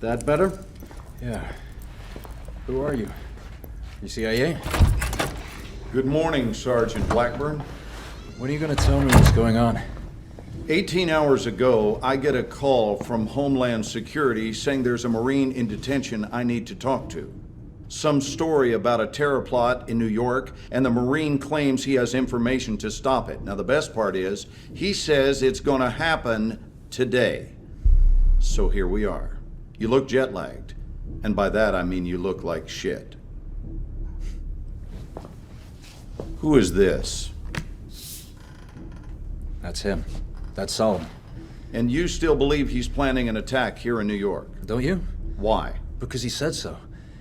That better? Yeah. Who are you? You CIA? Good morning, Sergeant Blackburn. When are you gonna tell me what's going on? 18 hours ago, I get a call from Homeland Security saying there's a Marine in detention I need to talk to. Some story about a terror plot in New York, and the Marine claims he has information to stop it. Now, the best part is, he says it's gonna happen today. So here we are. You look jet-lagged, and by that I mean you look like shit. Who is this? That's him. That's Solomon. And you still believe he's planning an attack here in New York? Don't you? Why? Because he said so.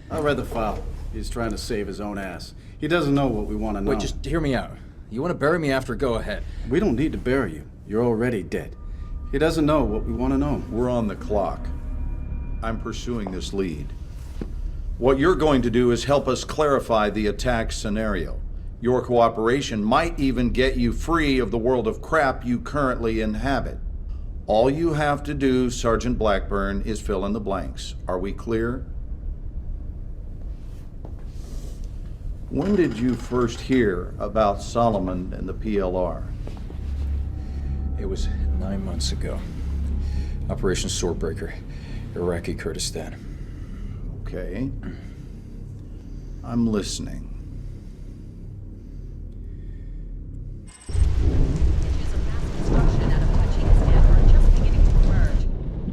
I read the file. He's trying to save his own ass. He doesn't know what we want to know. Wait, just hear me out. You want to bury me after, go ahead. We don't need to bury you. You're already dead. He doesn't know what we want to know. We're on the clock. I'm pursuing this lead. What you're going to do is help us clarify the attack scenario. Your cooperation might even get you free of the world of crap you currently inhabit. All you have to do, Sergeant Blackburn, is fill in the blanks. Are we clear? When did you first hear about Solomon and the PLR? It was 9 months ago. Operation Swordbreaker, Iraqi Kurdistan. Okay. I'm listening.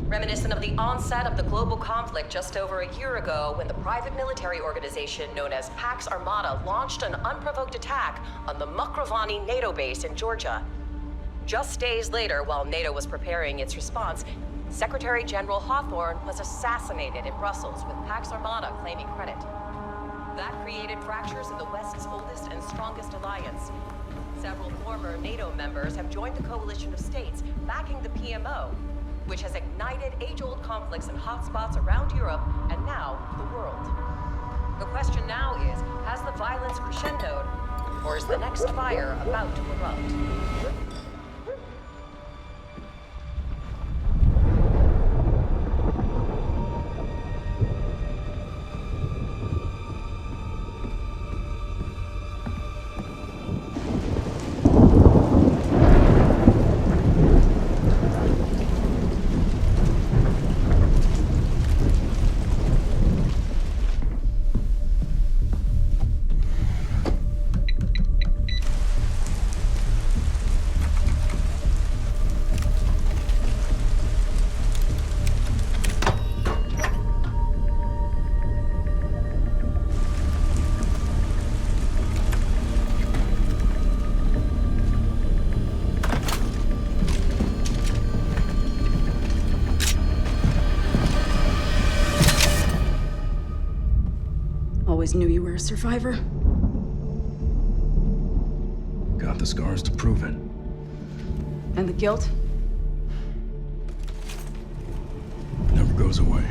Reminiscent of the onset of the global conflict just over a year ago when the private military organization known as Pax Armada launched an unprovoked attack on the Mokrovani NATO base in Georgia. Just days later, while NATO was preparing its response, Secretary General Hawthorne was assassinated in Brussels with Pax Armada claiming credit. That created fractures in the West's oldest and strongest alliance. Several former NATO members have joined the coalition of states backing the PMO, which has ignited age-old conflicts in hotspots around Europe and now the world. The question now is, has the violence crescendoed, or is the next fire about to erupt? Always knew you were a survivor. Got the scars to prove it. And the guilt? Never goes away.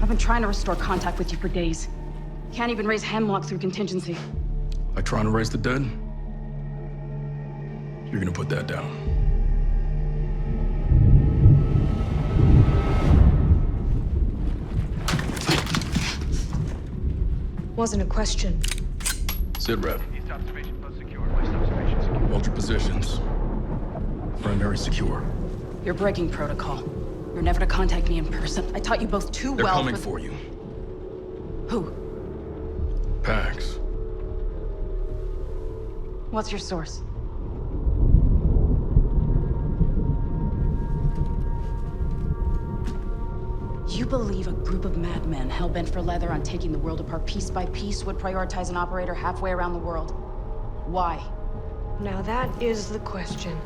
I've been trying to restore contact with you for days. Can't even raise Hemlock through contingency. Like trying to raise the dead? You're gonna put that down. Wasn't a question. Sit rep. East observation post secure. West observation secure. Hold your positions. Primary secure. You're breaking protocol. You're never to contact me in person. I taught you both too They're well coming for you. Who? Pax. What's your source? You believe a group of madmen hell-bent for leather on taking the world apart piece by piece would prioritize an operator halfway around the world? Why? Now that is the question.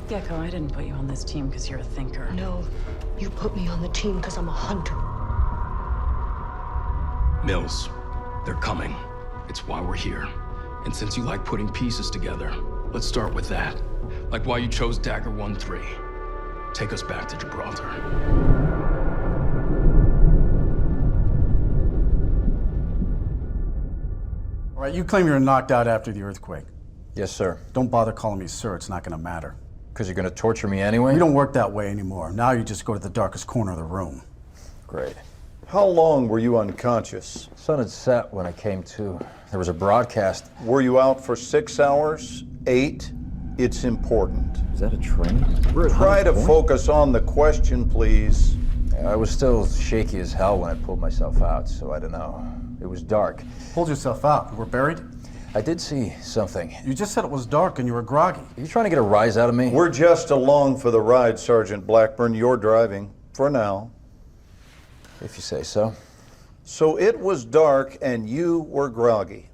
Gecko, I didn't put you on this team because you're a thinker. No, you put me on the team because I'm a hunter. Mills. They're coming. It's why we're here. And since you like putting pieces together, let's start with that. Like why you chose Dagger 1-3. Take us back to Gibraltar. All right, you claim you were knocked out after the earthquake. Yes, sir. Don't bother calling me sir, it's not gonna matter. Because you're gonna torture me anyway? We don't work that way anymore. Now you just go to the darkest corner of the room. Great. How long were you unconscious? Sun had set when I came to. There was a broadcast. Were you out for 6 hours? 8? It's important. Is that a train? Try to focus on the question, please. I was still shaky as hell when I pulled myself out, so I don't know. It was dark. Pulled yourself out. You were buried? I did see something. You just said it was dark and you were groggy. Are you trying to get a rise out of me? We're just along for the ride, Sergeant Blackburn. You're driving, for now. If you say so. So it was dark and you were groggy.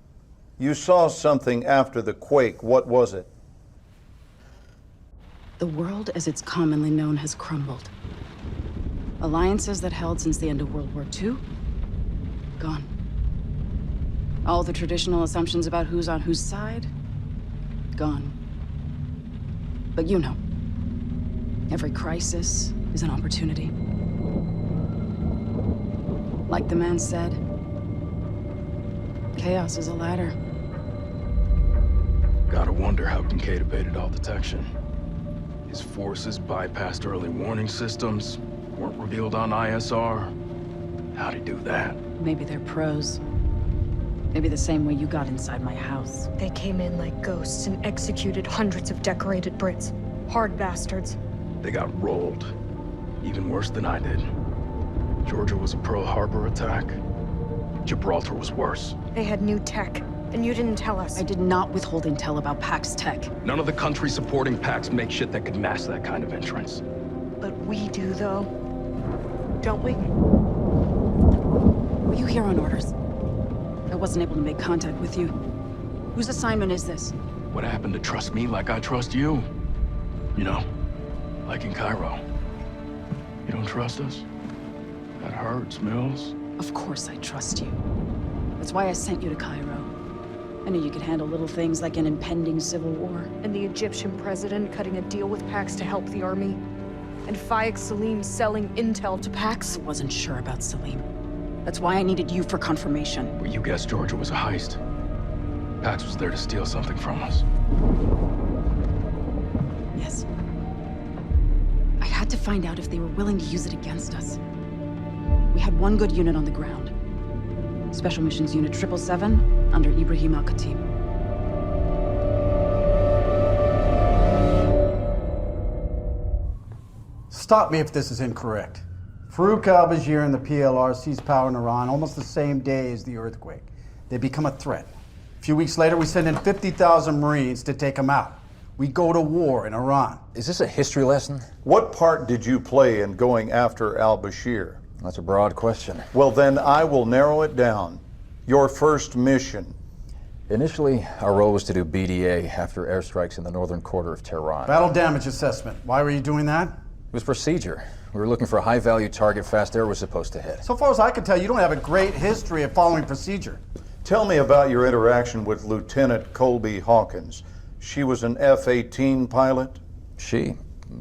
You saw something after the quake. What was it? The world as it's commonly known has crumbled. Alliances that held since the end of World War II? Gone. All the traditional assumptions about who's on whose side? Gone. But you know, every crisis is an opportunity. Like the man said, chaos is a ladder. Gotta wonder how Kincaid evaded all detection. His forces bypassed early warning systems, weren't revealed on ISR. How'd he do that? Maybe they're pros. Maybe the same way you got inside my house. They came in like ghosts and executed hundreds of decorated Brits. Hard bastards. They got rolled. Even worse than I did. Georgia was a Pearl Harbor attack. Gibraltar was worse. They had new tech, and you didn't tell us. I did not withhold intel about Pax Tech. None of the countries supporting PAX make shit that could mask that kind of entrance. But we do, though. Don't we? Were you here on orders? I wasn't able to make contact with you. Whose assignment is this? What happened to trust me like I trust you? You know, like in Cairo. You don't trust us? That hurts, Mills. Of course I trust you. That's why I sent you to Cairo. I knew you could handle little things like an impending civil war. And the Egyptian president cutting a deal with Pax to help the army. And Faik Salim selling intel to Pax. I wasn't sure about Salim. That's why I needed you for confirmation. Well, you guessed Georgia was a heist. Pax was there to steal something from us. Yes. I had to find out if they were willing to use it against us. We had one good unit on the ground. Special Missions Unit 777 under Ibrahim Al-Khatib. Stop me if this is incorrect. Farouk al-Bashir and the PLR seized power in Iran almost the same day as the earthquake. They become a threat. A few weeks later, we send in 50,000 Marines to take them out. We go to war in Iran. Is this a history lesson? What part did you play in going after al-Bashir? That's a broad question. Well, then I will narrow it down. Your first mission. Initially, our role was to do BDA after airstrikes in the northern quarter of Tehran. Battle damage assessment. Why were you doing that? It was procedure. We were looking for a high-value target Fast Air was supposed to hit. So far as I can tell, you don't have a great history of following procedure. Tell me about your interaction with Lieutenant Colby Hawkins. She was an F-18 pilot? She?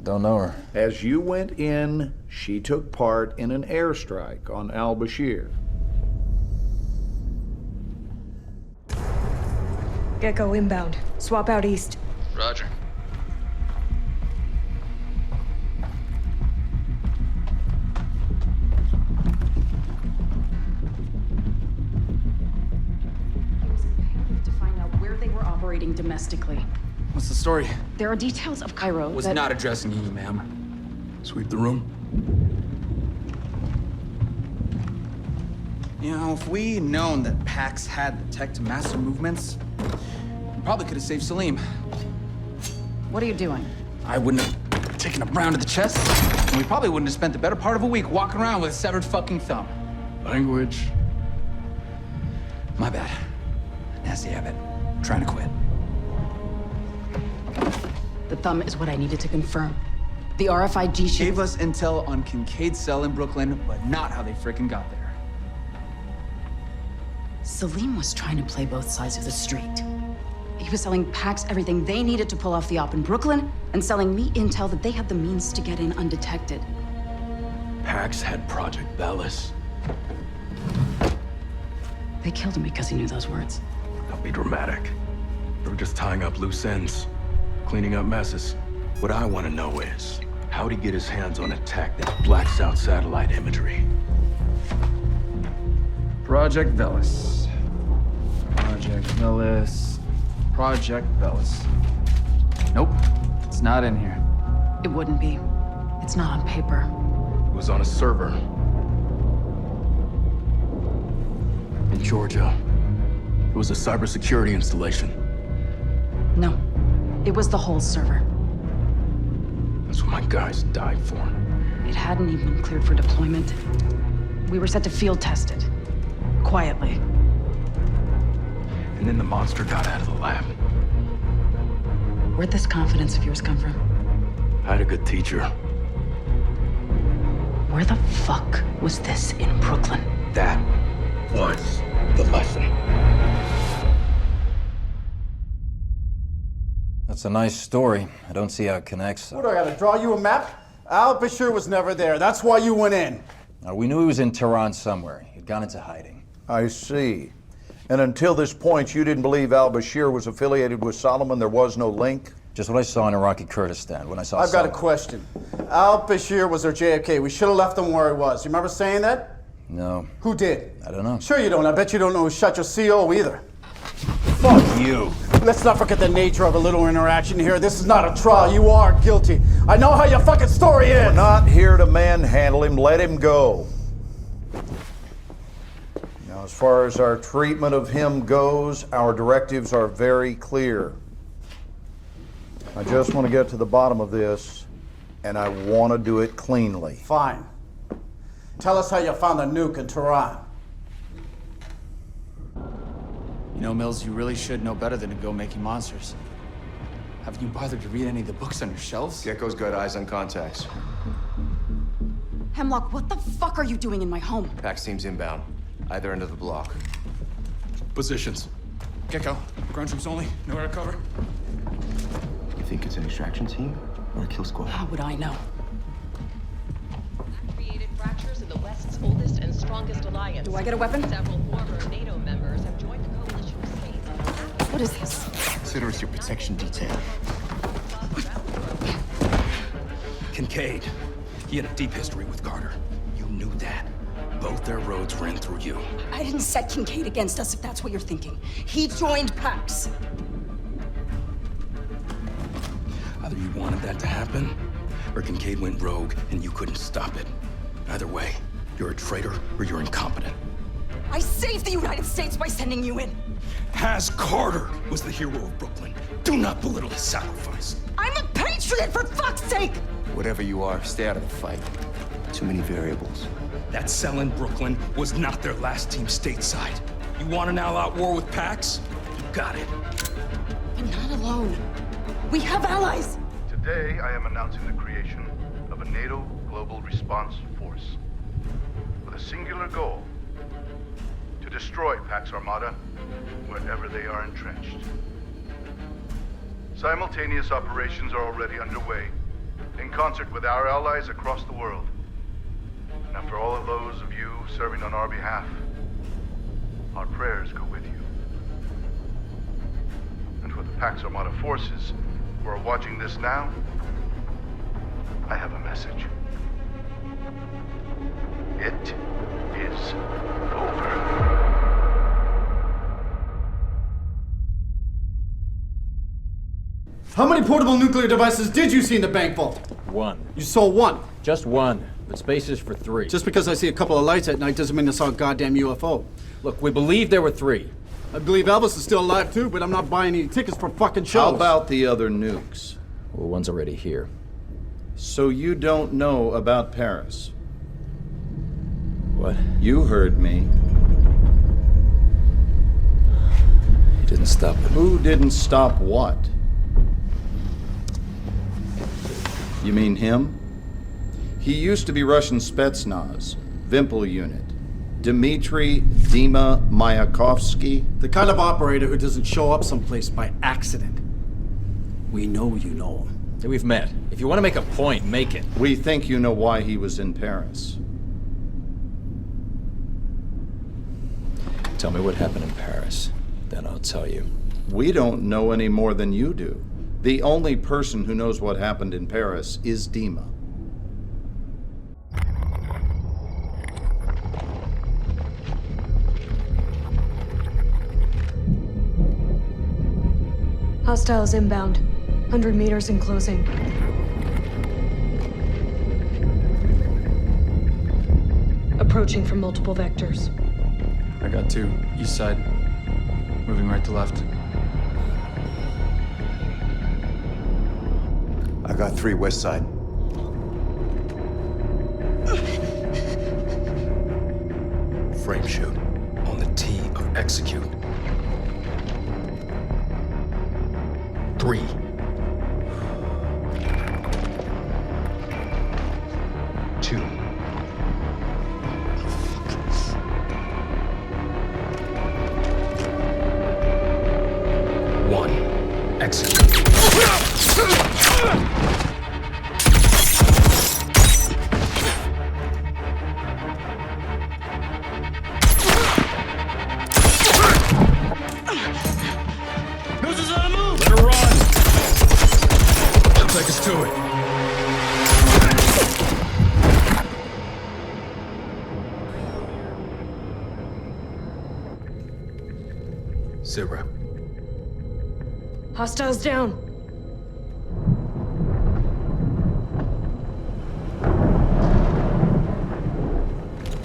Don't know her. As you went in, she took part in an airstrike on al-Bashir. Gecko inbound. Swap out east. Roger. I was imperative to find out where they were operating domestically. What's the story? There are details of Cairo Was that... not addressing you, ma'am. Sweep the room. You know, if we'd known that Pax had the tech to master movements, we probably could have saved Salim. What are you doing? I wouldn't have taken a round to the chest, and we probably wouldn't have spent the better part of a week walking around with a severed fucking thumb. Language. My bad. Nasty habit. Trying to quit. The thumb is what I needed to confirm. The RFID sheet... Gave us intel on Kincaid's cell in Brooklyn, but not how they frickin' got there. Salim was trying to play both sides of the street. He was selling Pax everything they needed to pull off the op in Brooklyn, and selling me intel that they had the means to get in undetected. Pax had Project Bellis. They killed him because he knew those words. Don't be dramatic. They were just tying up loose ends, cleaning up messes. What I want to know is, how'd he get his hands on a tech that blacks out satellite imagery? Project Velis. Project Velis. Project Velis. Nope, it's not in here. It wouldn't be. It's not on paper. It was on a server. In Georgia. It was a cybersecurity installation. No, it was the whole server. That's what my guys died for. It hadn't even been cleared for deployment. We were set to field test it. Quietly. And then the monster got out of the lab. Where'd this confidence of yours come from? I had a good teacher. Where the fuck was this in Brooklyn? That was the lesson. That's a nice story. I don't see how it connects. What, do I gotta draw you a map? Al Bashir was never there. That's why you went in. We knew he was in Tehran somewhere. He'd gone into hiding. I see. And until this point, you didn't believe al-Bashir was affiliated with Solomon? There was no link? Just what I saw in Iraqi Kurdistan when I saw I've got a Solomon. question. Al Bashir was our JFK. We should have left him where he was. You remember saying that? No. Who did? I don't know. Sure you don't. I bet you don't know who shot your CO either. Fuck you. Let's not forget the nature of a little interaction here. This is not a trial. You are guilty. I know how your fucking story is. We're not here to manhandle him. Let him go. Now, as far as our treatment of him goes, our directives are very clear. I just want to get to the bottom of this, and I want to do it cleanly. Fine. Tell us how you found the nuke in Tehran. You know, Mills, you really should know better than to go making monsters. Haven't you bothered to read any of the books on your shelves? Gecko's got eyes on contacts. Hemlock, what the fuck are you doing in my home? PAX team's inbound. Either end of the block. Positions. Gecko, ground troops only. Nowhere to cover. You think it's an extraction team or a kill squad? How would I know? That created fractures in the West's oldest and strongest alliance. Do I get a weapon? Several former NATO members have joined the coalition of states. What is this? Consider us your protection detail. Kincaid. He had a deep history with Carter. You knew that. Both their roads ran through you. I didn't set Kincaid against us, if that's what you're thinking. He joined PAX. Either you wanted that to happen, or Kincaid went rogue and you couldn't stop it. Either way, you're a traitor or you're incompetent. I saved the United States by sending you in. Has Carter was the hero of Brooklyn. Do not belittle his sacrifice. I'm a patriot, for fuck's sake! Whatever you are, stay out of the fight. Too many variables. That cell in Brooklyn was not their last team stateside. You want an all-out war with PAX? You got it. I'm not alone. We have allies. Today, I am announcing the creation of a NATO Global Response Force with a singular goal: to destroy Pax Armada wherever they are entrenched. Simultaneous operations are already underway in concert with our allies across the world. And for all of those of you serving on our behalf, our prayers go with you. And for the Pax Armada forces who are watching this now, I have a message. It is over. How many portable nuclear devices did you see in the bank vault? One. You saw one. Just one, but space is for three. Just because I see a couple of lights at night doesn't mean I saw a goddamn UFO. Look, we believe there were three. I believe Elvis is still alive too, but I'm not buying any tickets for fucking shows. How about the other nukes? Well, one's already here. So you don't know about Paris? What? You heard me. He didn't stop it. Who didn't stop what? You mean him? He used to be Russian Spetsnaz, Vimpel unit. Dmitry Dima Mayakovsky. The kind of operator who doesn't show up someplace by accident. We know you know him. Hey, we've met. If you want to make a point, make it. We think you know why he was in Paris. Tell me what happened in Paris. Then I'll tell you. We don't know any more than you do, The only person who knows what happened in Paris is Dima. Hostiles inbound. 100 meters in closing. Approaching from multiple vectors. I got 2. East side. Moving right to left. I got 3 west side. Frame shoot. On the T of execute. 3. 2. 1. Execute. Noses on the move! Let her run! She'll take us to it. Zero. Hostiles down.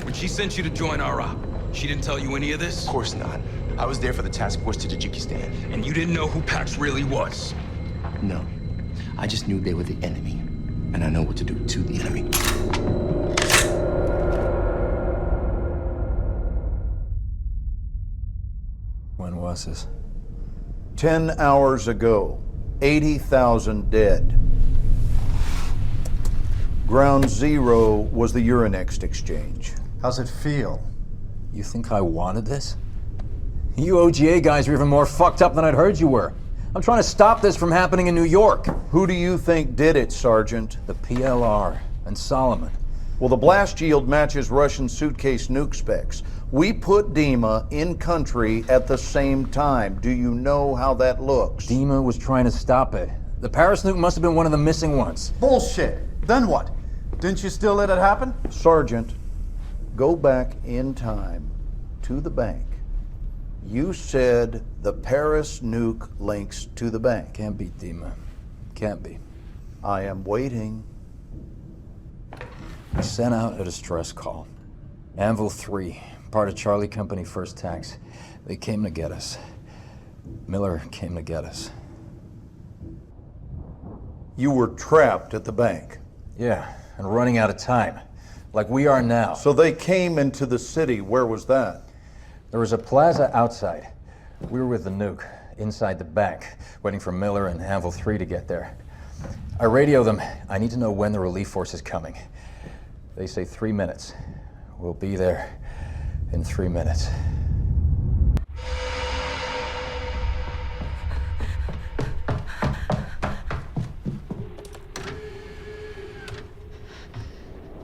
When she sent you to join our op, she didn't tell you any of this? Of course not. I was there for the task force to Tajikistan. And you didn't know who Pax really was? No. I just knew they were the enemy. And I know what to do to the enemy. When was this? 10 hours ago, 80,000 dead. Ground zero was the Euronext exchange. How's it feel? You think I wanted this? You OGA guys are even more fucked up than I'd heard you were. I'm trying to stop this from happening in New York. Who do you think did it, Sergeant? The PLR and Solomon. Well, the blast yield matches Russian suitcase nuke specs. We put Dima in country at the same time. Do you know how that looks? Dima was trying to stop it. The Paris nuke must have been one of the missing ones. Bullshit. Then what? Didn't you still let it happen? Sergeant, go back in time to the bank. You said the Paris nuke links to the bank. Can't be, Dima. Can't be. I am waiting. I sent out a distress call. Anvil 3, part of Charlie Company First Tax. They came to get us. Miller came to get us. You were trapped at the bank. Yeah, and running out of time. Like we are now. So they came into the city. Where was that? There was a plaza outside. We were with the nuke, inside the bank, waiting for Miller and Anvil 3 to get there. I radio them. I need to know when the relief force is coming. They say 3 minutes. We'll be there in 3 minutes.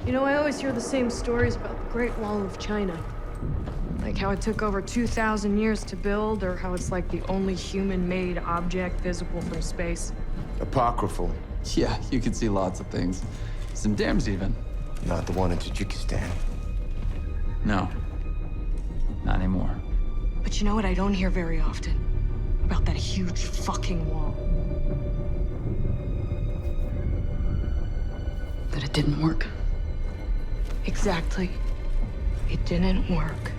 You know, I always hear the same stories about the Great Wall of China. Like how it took over 2,000 years to build, or how it's like the only human-made object visible from space. Apocryphal. Yeah, you can see lots of things. Some dams even. Not the one in Tajikistan. No. Not anymore. But you know what I don't hear very often? About that huge fucking wall. That it didn't work. Exactly. It didn't work.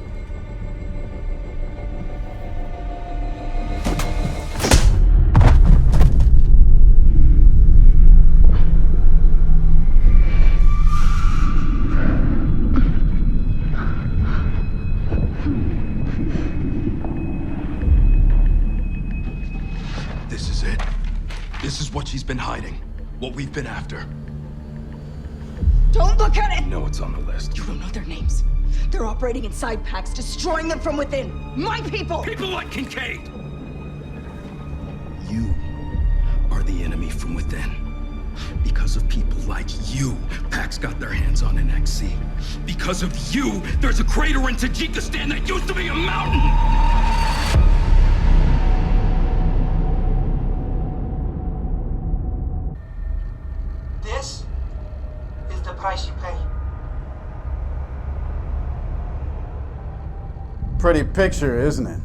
This is it. This is what she's been hiding. What we've been after. Don't look at it! No, it's on the list. You don't know their names. They're operating inside Pax, destroying them from within. My people! People like Kincaid! You are the enemy from within. Because of people like you, Pax got their hands on an XC. Because of you, there's a crater in Tajikistan that used to be a mountain! Pretty picture, isn't it?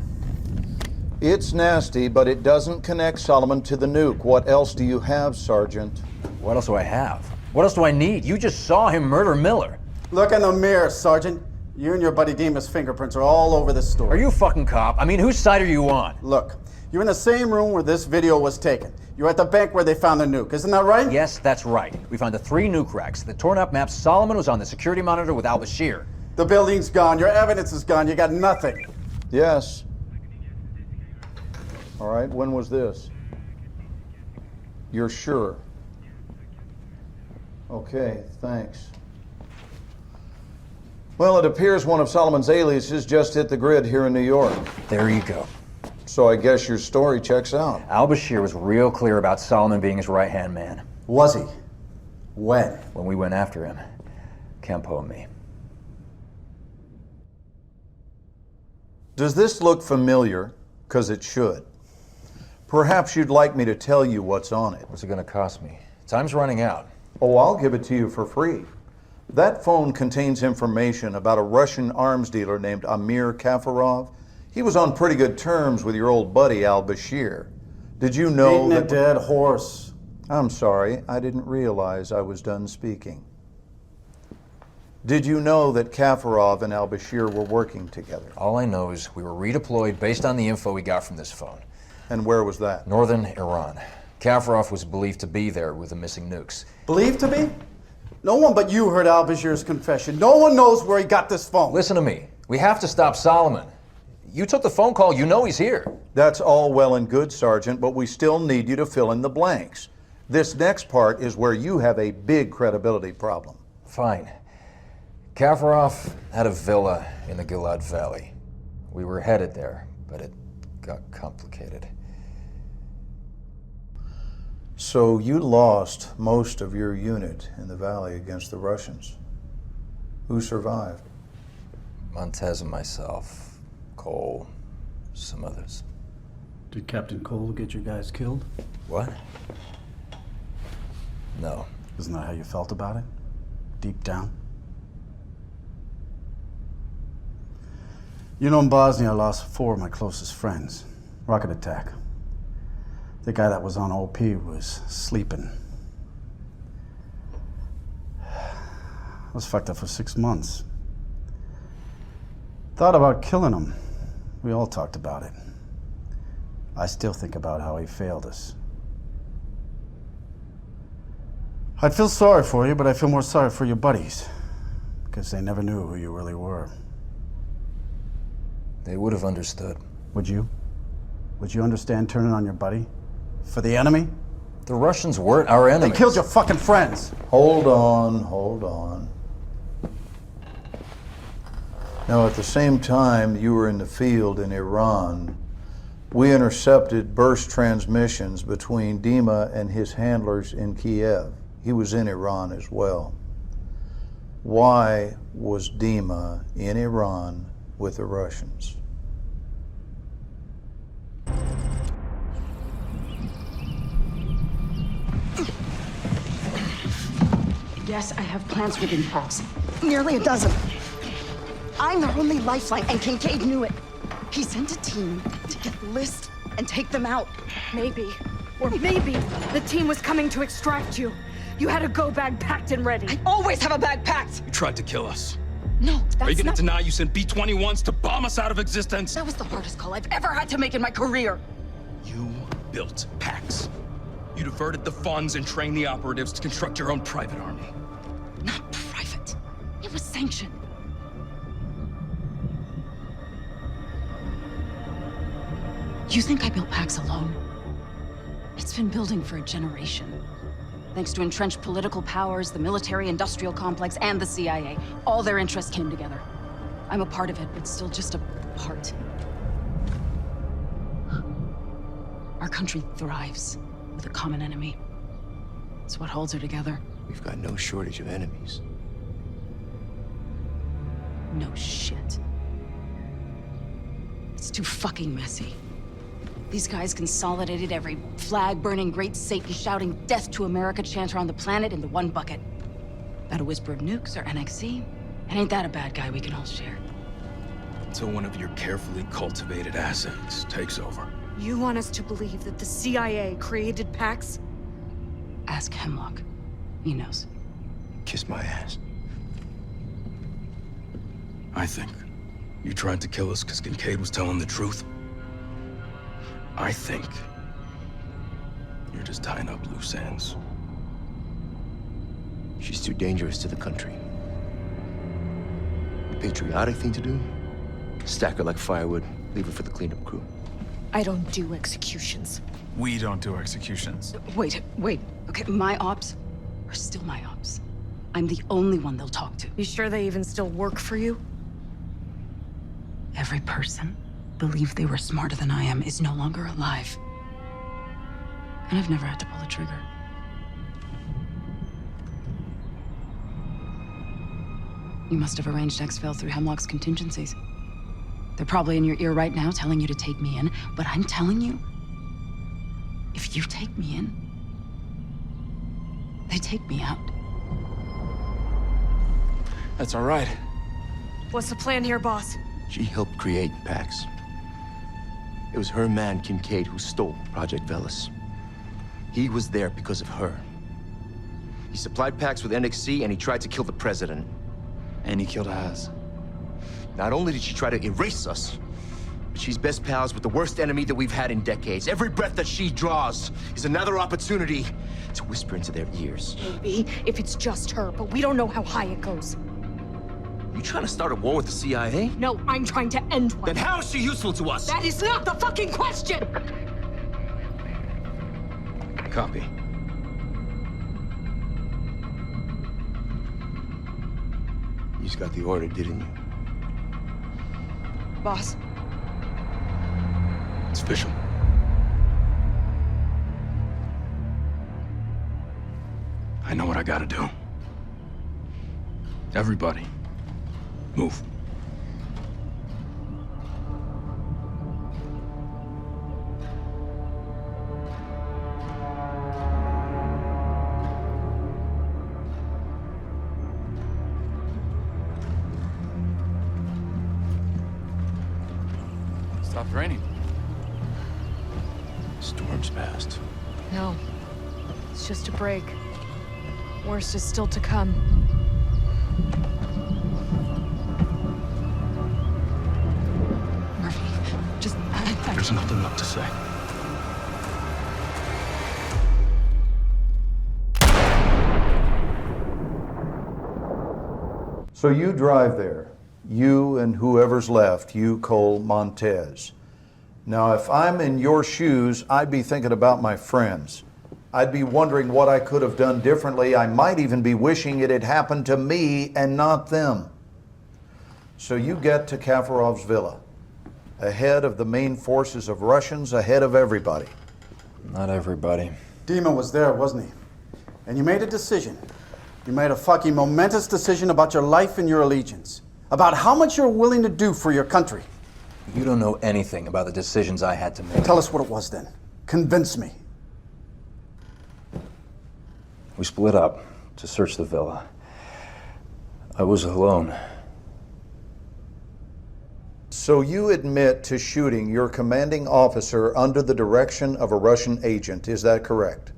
It's nasty, but it doesn't connect Solomon to the nuke. What else do you have, Sergeant? What else do I have? What else do I need? You just saw him murder Miller. Look in the mirror, Sergeant. You and your buddy Dima's fingerprints are all over this story. Are you a fucking cop? I mean, whose side are you on? Look, you're in the same room where this video was taken. You're at the bank where they found the nuke. Isn't that right? Yes, that's right. We found the 3 nuke racks. The torn up maps. Solomon was on the security monitor with al-Bashir. The building's gone. Your evidence is gone. You got nothing. Yes. All right, when was this? You're sure? Okay, thanks. Well, it appears one of Solomon's aliases just hit the grid here in New York. There you go. So I guess your story checks out. Al-Bashir was real clear about Solomon being his right-hand man. Was he? When? When we went after him. Campo and me. Does this look familiar? Because it should. Perhaps you'd like me to tell you what's on it. What's it gonna cost me? Time's running out. Oh, I'll give it to you for free. That phone contains information about a Russian arms dealer named Amir Kafarov. He was on pretty good terms with your old buddy al-Bashir. Did you know Beating a dead horse. I'm sorry, I didn't realize I was done speaking. Did you know that Kafarov and al-Bashir were working together? All I know is we were redeployed based on the info we got from this phone. And where was that? Northern Iran. Kafarov was believed to be there with the missing nukes. Believed to be? No one but you heard al-Bashir's confession. No one knows where he got this phone. Listen to me. We have to stop Solomon. You took the phone call. You know he's here. That's all well and good, Sergeant, but we still need you to fill in the blanks. This next part is where you have a big credibility problem. Fine. Kafarov had a villa in the Gilad Valley. We were headed there, but it got complicated. So you lost most of your unit in the valley against the Russians. Who survived? Montez and myself, Cole, some others. Did Captain Cole get your guys killed? What? No. Isn't that how you felt about it? Deep down? You know, in Bosnia, I lost 4 of my closest friends. Rocket attack. The guy that was on OP was sleeping. I was fucked up for 6 months. Thought about killing him. We all talked about it. I still think about how he failed us. I'd feel sorry for you, but I feel more sorry for your buddies. Because they never knew who you really were. They would have understood. Would you? Would you understand turning on your buddy? For the enemy? The Russians weren't our enemies. They killed your fucking friends. Hold on, hold on. Now, at the same time you were in the field in Iran, we intercepted burst transmissions between Dima and his handlers in Kiev. He was in Iran as well. Why was Dima in Iran with the Russians? Yes, I have plans for Pax. Nearly a dozen. I'm their only lifeline, and Kincaid knew it. He sent a team to get the list and take them out. Maybe. Or maybe the team was coming to extract you. You had a go bag packed and ready. I always have a bag packed! You tried to kill us. No, that's Are you gonna not... deny you sent B-21s to bomb us out of existence? That was the hardest call I've ever had to make in my career. You built Pax. You diverted the funds and trained the operatives to construct your own private army. Not private. It was sanctioned. You think I built Pax alone? It's been building for a generation. Thanks to entrenched political powers, the military-industrial complex, and the CIA. All their interests came together. I'm a part of it, but still just a part. Our country thrives with a common enemy. It's what holds her together. We've got no shortage of enemies. No shit. It's too fucking messy. These guys consolidated every flag-burning great Satan shouting death to America chanter on the planet into one bucket. That a whisper of nukes or NXC? And ain't that a bad guy we can all share? Until one of your carefully cultivated assets takes over. You want us to believe that the CIA created Pax? Ask Hemlock. He knows. Kiss my ass. I think you tried to kill us because Kincaid was telling the truth. I think you're just tying up loose ends. She's too dangerous to the country. The patriotic thing to do? Stack her like firewood, leave her for the cleanup crew. I don't do executions. We don't do executions. Wait. Okay, my ops are still my ops. I'm the only one they'll talk to. You sure they even still work for you? Every person believed they were smarter than I am is no longer alive. And I've never had to pull a trigger. You must have arranged exfil through Hemlock's contingencies. They're probably in your ear right now telling you to take me in, but I'm telling you, if you take me in, they take me out. That's all right. What's the plan here, boss? She helped create Pax. It was her man, Kincaid, who stole Project Velas. He was there because of her. He supplied Pax with NXC, and he tried to kill the president. And he killed Az. Not only did she try to erase us, but she's best pals with the worst enemy that we've had in decades. Every breath that she draws is another opportunity to whisper into their ears. Maybe, if it's just her, but we don't know how high it goes. You trying to start a war with the CIA? No, I'm trying to end one. Then how is she useful to us? That is not the fucking question! Copy. You just got the order, didn't you? Boss, It's official. I know what I gotta do. Everybody, move. Stopped raining. Storm's past. no. It's just a break. Worst is still to come. Murphy, just... There's nothing left to say. So you drive there, you and whoever's left, you, Cole, Montez. Now, if I'm in your shoes, I'd be thinking about my friends. I'd be wondering what I could have done differently. I might even be wishing it had happened to me and not them. So you get to Kafarov's villa, ahead of the main forces of Russians, ahead of everybody. Not everybody. Dima was there, wasn't he? And you made a decision. You made a fucking momentous decision about your life and your allegiance. About how much you're willing to do for your country. You don't know anything about the decisions I had to make. Tell us what it was then. Convince me. We split up to search the villa. I was alone. So you admit to shooting your commanding officer under the direction of a Russian agent, is that correct?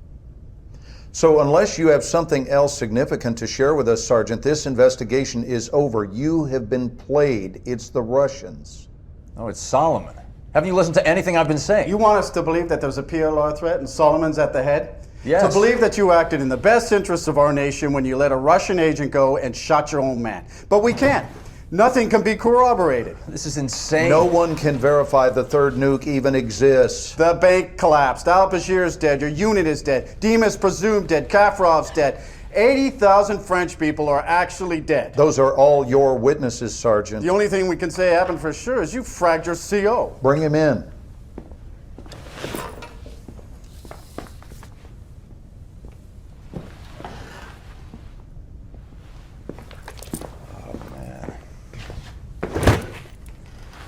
So unless you have something else significant to share with us, Sergeant, this investigation is over. You have been played. It's the Russians. Oh, it's Solomon. Haven't you listened to anything I've been saying? You want us to believe that there's a PLR threat and Solomon's at the head? Yes. To believe that you acted in the best interests of our nation when you let a Russian agent go and shot your own man. But we can't. Nothing can be corroborated. This is insane. No one can verify the third nuke even exists. The bank collapsed. Al-Bashir's dead. Your unit is dead. Dima's presumed dead. Kafarov's dead. 80,000 French people are actually dead. Those are all your witnesses, Sergeant. The only thing we can say happened for sure is you fragged your CO. Bring him in.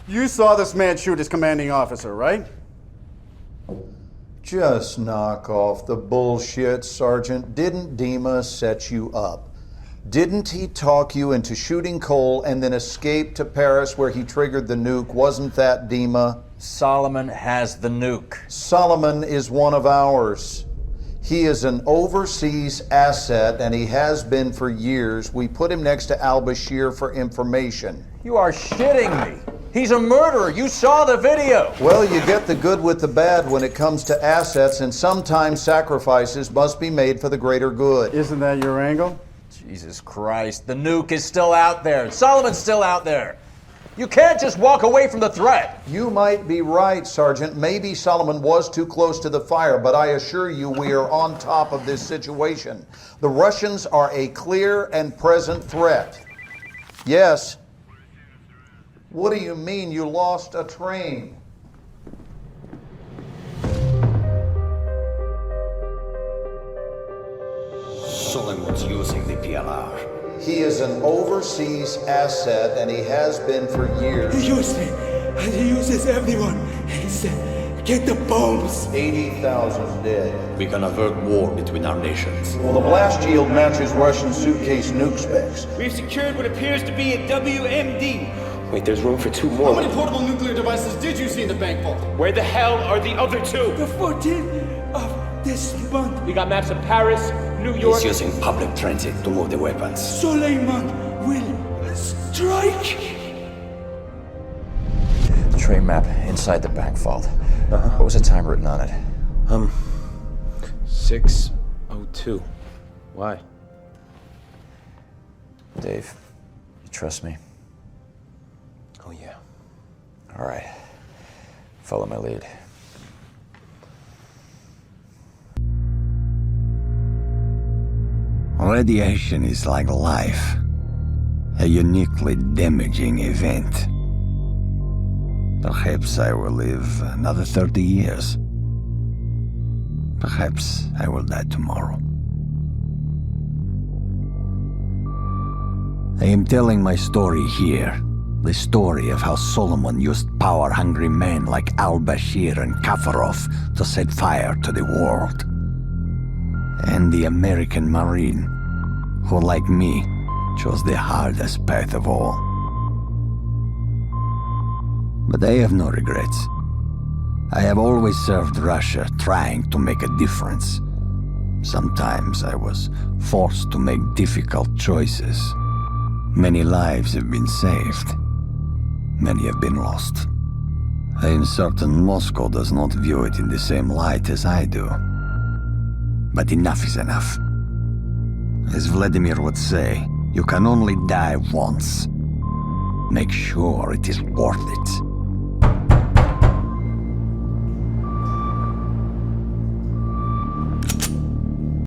You saw this man shoot his commanding officer, right? Just knock off the bullshit, Sergeant. Didn't Dima set you up? Didn't he talk you into shooting Cole and then escape to Paris where he triggered the nuke? Wasn't that Dima? Solomon has the nuke. Solomon is one of ours. He is an overseas asset, and he has been for years. We put him next to al-Bashir for information. You are shitting me. He's a murderer. You saw the video. Well, you get the good with the bad when it comes to assets, and sometimes sacrifices must be made for the greater good. Isn't that your angle? Jesus Christ, the nuke is still out there. Solomon's still out there. You can't just walk away from the threat. You might be right, Sergeant. Maybe Solomon was too close to the fire, but I assure you we are on top of this situation. The Russians are a clear and present threat. Yes. What do you mean you lost a train? Solomon's using the PLR. He is an overseas asset, and he has been for years. He used me, and he uses everyone. He said, get the bombs. 80,000 dead. We can avert war between our nations. Well, the blast yield matches Russian suitcase nuke specs. We've secured what appears to be a WMD. Wait, there's room for 2 more. How many portable nuclear devices did you see in the bank vault? Where the hell are the other 2? The 14th of this month. We got maps of Paris, New York. He's using public transit to move the weapons. Suleiman will strike. The train map inside the bank vault. What was the time written on it? 6:02. Why? Dave, you trust me? Oh, yeah. All right. Follow my lead. Radiation is like life, a uniquely damaging event. Perhaps I will live another 30 years. Perhaps I will die tomorrow. I am telling my story here. The story of how Solomon used power-hungry men like al-Bashir and Kafarov to set fire to the world. And the American Marine, who, like me, chose the hardest path of all. But I have no regrets. I have always served Russia, trying to make a difference. Sometimes I was forced to make difficult choices. Many lives have been saved. Many have been lost. I am certain Moscow does not view it in the same light as I do. But enough is enough. As Vladimir would say, you can only die once. Make sure it is worth it.